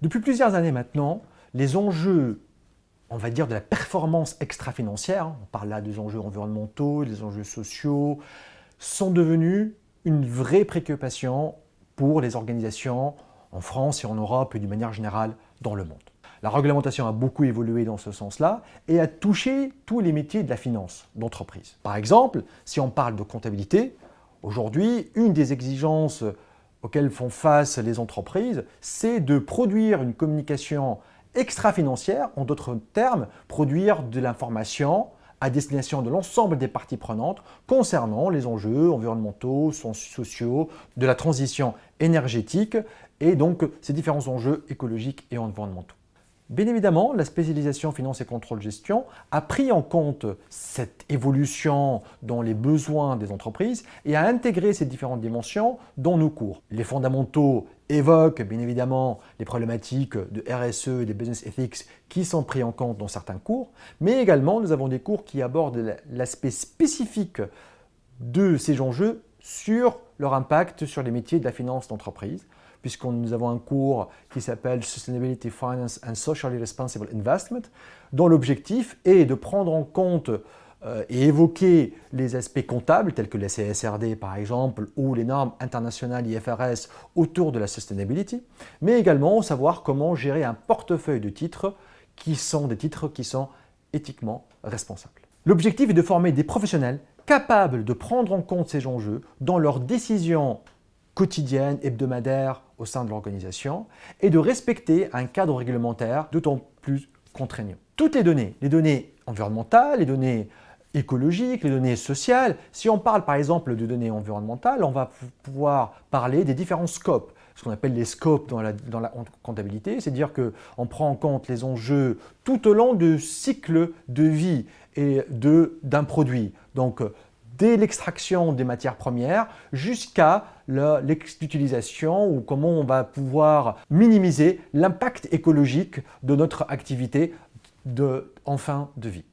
Depuis plusieurs années maintenant, les enjeux, on va dire, de la performance extra-financière, on parle là des enjeux environnementaux, des enjeux sociaux, sont devenus une vraie préoccupation pour les organisations en France et en Europe et d'une manière générale dans le monde. La réglementation a beaucoup évolué dans ce sens-là et a touché tous les métiers de la finance d'entreprise. Par exemple, si on parle de comptabilité, aujourd'hui, une des exigences auxquelles font face les entreprises, c'est de produire une communication extra-financière, en d'autres termes, produire de l'information à destination de l'ensemble des parties prenantes concernant les enjeux environnementaux, sociaux, de la transition énergétique et donc ces différents enjeux écologiques et environnementaux. Bien évidemment, la spécialisation finance et contrôle gestion a pris en compte cette évolution dans les besoins des entreprises et a intégré ces différentes dimensions dans nos cours. Les fondamentaux évoquent bien évidemment les problématiques de RSE et des business ethics qui sont pris en compte dans certains cours, mais également nous avons des cours qui abordent l'aspect spécifique de ces enjeux sur leur impact sur les métiers de la finance d'entreprise, puisque nous avons un cours qui s'appelle Sustainability Finance and Socially Responsible Investment, dont l'objectif est de prendre en compte et évoquer les aspects comptables, tels que la CSRD par exemple, ou les normes internationales IFRS autour de la sustainability, mais également savoir comment gérer un portefeuille de titres qui sont des titres qui sont éthiquement responsables. L'objectif est de former des professionnels capables de prendre en compte ces enjeux dans leurs décisions quotidiennes, hebdomadaires au sein de l'organisation et de respecter un cadre réglementaire d'autant plus contraignant. Toutes les données environnementales, les données écologiques, les données sociales, si on parle par exemple de données environnementales, on va pouvoir parler des différents scopes, ce qu'on appelle les scopes dans la comptabilité, c'est-à-dire qu'on prend en compte les enjeux tout au long du cycle de vie d'un produit. Donc, dès l'extraction des matières premières jusqu'à l'utilisation ou comment on va pouvoir minimiser l'impact écologique de notre activité en fin de vie.